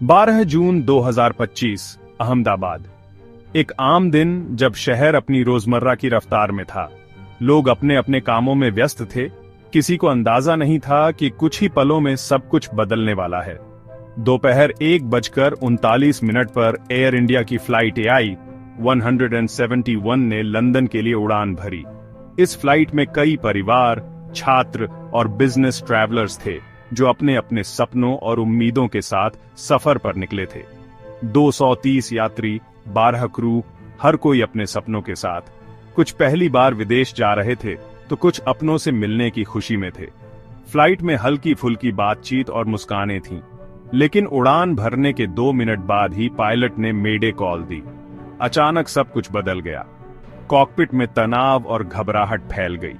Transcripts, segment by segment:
12 जून 2025 अहमदाबाद। एक आम दिन जब शहर अपनी रोजमर्रा की रफ्तार में था। लोग अपने अपने कामों में व्यस्त थे। किसी को अंदाजा नहीं था कि कुछ ही पलों में सब कुछ बदलने वाला है। दोपहर 1:39 पर एयर इंडिया की फ्लाइट AI 171 ने लंदन के लिए उड़ान भरी। इस फ्लाइट में कई परिवार, छात्र और बिजनेस ट्रैवलर्स थे जो अपने अपने सपनों और उम्मीदों के साथ सफर पर निकले थे। 230 यात्री, 12 क्रू, हर कोई अपने सपनों के साथ। कुछ पहली बार विदेश जा रहे थे तो कुछ अपनों से मिलने की खुशी में थे। फ्लाइट में हल्की फुल्की बातचीत और मुस्कानें थीं, लेकिन उड़ान भरने के 2 मिनट बाद ही पायलट ने मेडे कॉल दी। अचानक सब कुछ बदल गया। कॉकपिट में तनाव और घबराहट फैल गई।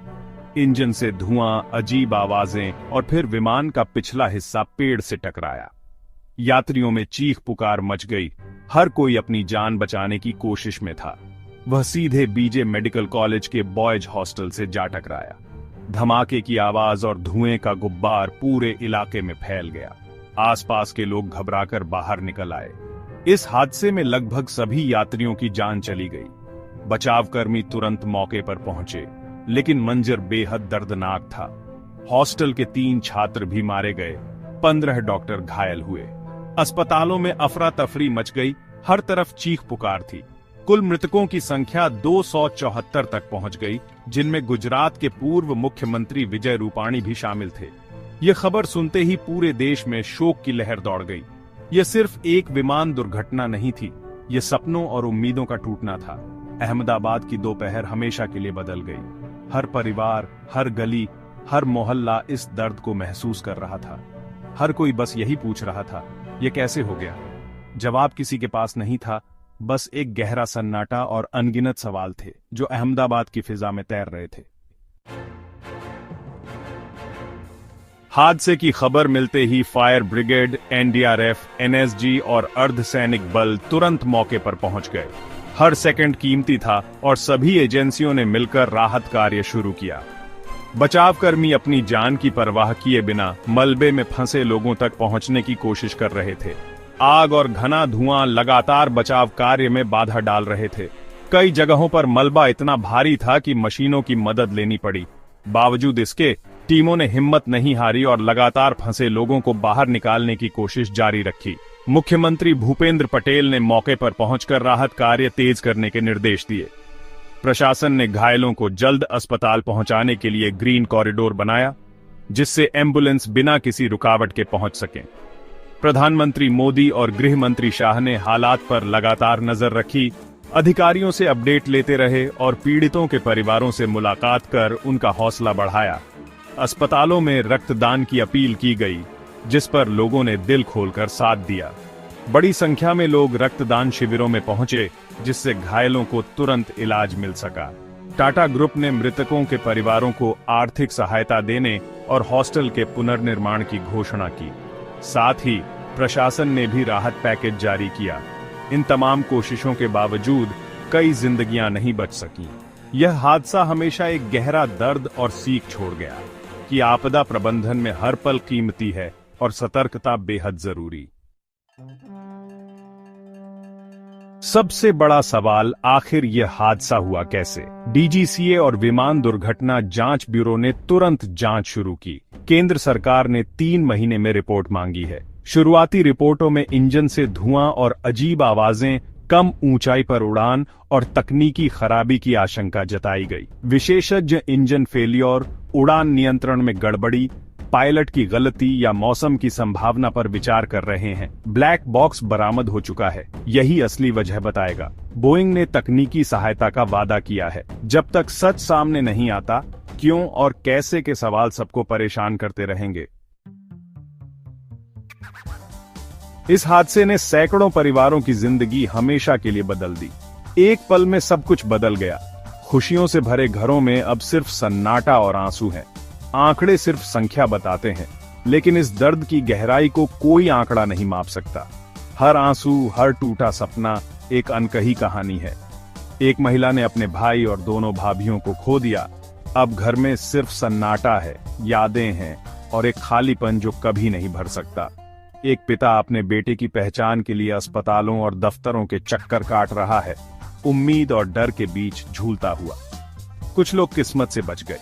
इंजन से धुआं, अजीब आवाजें और फिर विमान का पिछला हिस्सा पेड़ से टकराया। यात्रियों में चीख पुकार मच गई। हर कोई अपनी जान बचाने की कोशिश में था। वह सीधे बीजे मेडिकल कॉलेज के बॉयज हॉस्टल से जा टकराया। धमाके की आवाज और धुएं का गुब्बार पूरे इलाके में फैल गया। आसपास के लोग घबराकर बाहर निकल आए। इस हादसे में लगभग सभी यात्रियों की जान चली गई। बचावकर्मी तुरंत मौके पर पहुंचे, लेकिन मंजर बेहद दर्दनाक था। हॉस्टल के 3 छात्र भी मारे गए, 15 डॉक्टर घायल हुए। अस्पतालों में अफरा तफरी मच गई, हर तरफ चीख पुकार थी। कुल मृतकों की संख्या 274 तक पहुंच गई, जिनमें गुजरात के पूर्व मुख्यमंत्री विजय रूपाणी भी शामिल थे। यह खबर सुनते ही पूरे देश में शोक की लहर दौड़ गई। यह सिर्फ एक विमान दुर्घटना नहीं थी, यह सपनों और उम्मीदों का टूटना था। अहमदाबाद की दोपहर हमेशा के लिए बदल गई। हर परिवार, हर गली, हर मोहल्ला इस दर्द को महसूस कर रहा था। हर कोई बस यही पूछ रहा था, यह कैसे हो गया? जवाब किसी के पास नहीं था, बस एक गहरा सन्नाटा और अनगिनत सवाल थे जो अहमदाबाद की फिजा में तैर रहे थे। हादसे की खबर मिलते ही फायर ब्रिगेड, NDRF, NSG और अर्धसैनिक बल तुरंत मौके पर पहुंच गए। हर सेकंड कीमती था और सभी एजेंसियों ने मिलकर राहत कार्य शुरू किया। बचावकर्मी अपनी जान की परवाह किए बिना मलबे में फंसे लोगों तक पहुंचने की कोशिश कर रहे थे। आग और घना धुआं लगातार बचाव कार्य में बाधा डाल रहे थे। कई जगहों पर मलबा इतना भारी था कि मशीनों की मदद लेनी पड़ी। बावजूद इसके टीमों ने हिम्मत नहीं हारी और लगातार फंसे लोगों को बाहर निकालने की कोशिश जारी रखी। मुख्यमंत्री भूपेंद्र पटेल ने मौके पर पहुंचकर राहत कार्य तेज करने के निर्देश दिए। प्रशासन ने घायलों को जल्द अस्पताल पहुंचाने के लिए ग्रीन कॉरिडोर बनाया, जिससे एम्बुलेंस बिना किसी रुकावट के पहुंच सकें। प्रधानमंत्री मोदी और गृह मंत्री शाह ने हालात पर लगातार नजर रखी, अधिकारियों से अपडेट लेते रहे और पीड़ितों के परिवारों से मुलाकात कर उनका हौसला बढ़ाया। अस्पतालों में रक्तदान की अपील की गई, जिस पर लोगों ने दिल खोलकर साथ दिया। बड़ी संख्या में लोग रक्तदान शिविरों में पहुंचे, जिससे घायलों को तुरंत इलाज मिल सका। टाटा ग्रुप ने मृतकों के परिवारों को आर्थिक सहायता देने और हॉस्टल के पुनर्निर्माण की घोषणा की। साथ ही प्रशासन ने भी राहत पैकेज जारी किया। इन तमाम कोशिशों के बावजूद कई जिंदगियां नहीं बच सकीं। यह हादसा हमेशा एक गहरा दर्द और सीख छोड़ गया कि आपदा प्रबंधन में हर पल कीमती है और सतर्कता बेहद जरूरी। सबसे बड़ा सवाल, आखिर यह हादसा हुआ कैसे? DGCA और विमान दुर्घटना जांच ब्यूरो ने तुरंत जांच शुरू की। केंद्र सरकार ने 3 महीने में रिपोर्ट मांगी है। शुरुआती रिपोर्टों में इंजन से धुआं और अजीब आवाजें, कम ऊंचाई पर उड़ान और तकनीकी खराबी की आशंका जताई गई। विशेषज्ञ इंजन फेलियर, उड़ान नियंत्रण में गड़बड़ी, पायलट की गलती या मौसम की संभावना पर विचार कर रहे हैं। ब्लैक बॉक्स बरामद हो चुका है, यही असली वजह बताएगा। बोइंग ने तकनीकी सहायता का वादा किया है। जब तक सच सामने नहीं आता, क्यों और कैसे के सवाल सबको परेशान करते रहेंगे। इस हादसे ने सैकड़ों परिवारों की जिंदगी हमेशा के लिए बदल दी। एक पल में सब कुछ बदल गया। खुशियों से भरे घरों में अब सिर्फ सन्नाटा और आंसू हैं। आंकड़े सिर्फ संख्या बताते हैं, लेकिन इस दर्द की गहराई को कोई आंकड़ा नहीं माप सकता। हर आंसू, हर टूटा सपना एक अनकही कहानी है। एक महिला ने अपने भाई और दोनों भाभियों को खो दिया। अब घर में सिर्फ सन्नाटा है, यादें हैं और एक खालीपन जो कभी नहीं भर सकता। एक पिता अपने बेटे की पहचान के लिए अस्पतालों और दफ्तरों के चक्कर काट रहा है, उम्मीद और डर के बीच झूलता हुआ। कुछ लोग किस्मत से बच गए।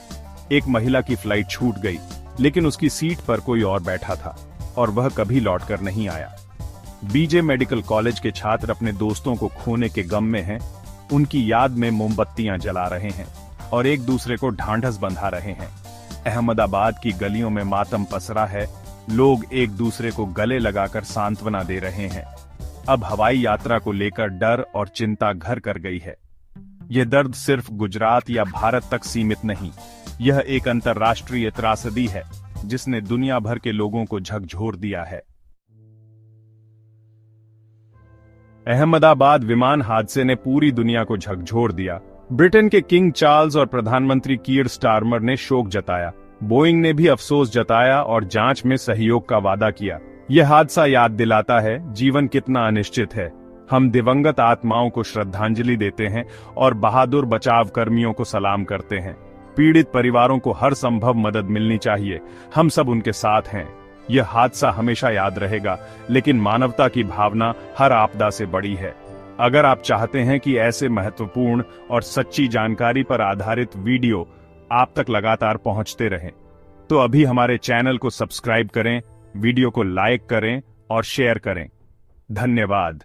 एक महिला की फ्लाइट छूट गई, लेकिन उसकी सीट पर कोई और बैठा था और वह कभी लौटकर नहीं आया। बीजे मेडिकल कॉलेज के छात्र अपने दोस्तों को खोने के गम में हैं, उनकी याद में मोमबत्तियां जला रहे हैं और एक दूसरे को ढांढस बंधा रहे हैं। अहमदाबाद की गलियों में मातम पसरा है, लोग एक दूसरे को गले लगाकर सांत्वना दे रहे हैं। अब हवाई यात्रा को लेकर डर और चिंता घर कर गई है। यह दर्द सिर्फ गुजरात या भारत तक सीमित नहीं, यह एक अंतर्राष्ट्रीय त्रासदी है जिसने दुनिया भर के लोगों को झकझोर दिया है। अहमदाबाद विमान हादसे ने पूरी दुनिया को झकझोर दिया। ब्रिटेन के किंग चार्ल्स और प्रधानमंत्री कीर स्टारमर ने शोक जताया। बोइंग ने भी अफसोस जताया और जांच में सहयोग का वादा किया। यह हादसा याद दिलाता है जीवन कितना अनिश्चित है। हम दिवंगत आत्माओं को श्रद्धांजलि देते हैं और बहादुर बचाव कर्मियों को सलाम करते हैं। पीड़ित परिवारों को हर संभव मदद मिलनी चाहिए। हम सब उनके साथ हैं। यह हादसा हमेशा याद रहेगा, लेकिन मानवता की भावना हर आपदा से बड़ी है। अगर आप चाहते हैं कि ऐसे महत्वपूर्ण और सच्ची जानकारी पर आधारित वीडियो आप तक लगातार पहुंचते रहें, तो अभी हमारे चैनल को सब्सक्राइब करें, वीडियो को लाइक करें और शेयर करें। धन्यवाद।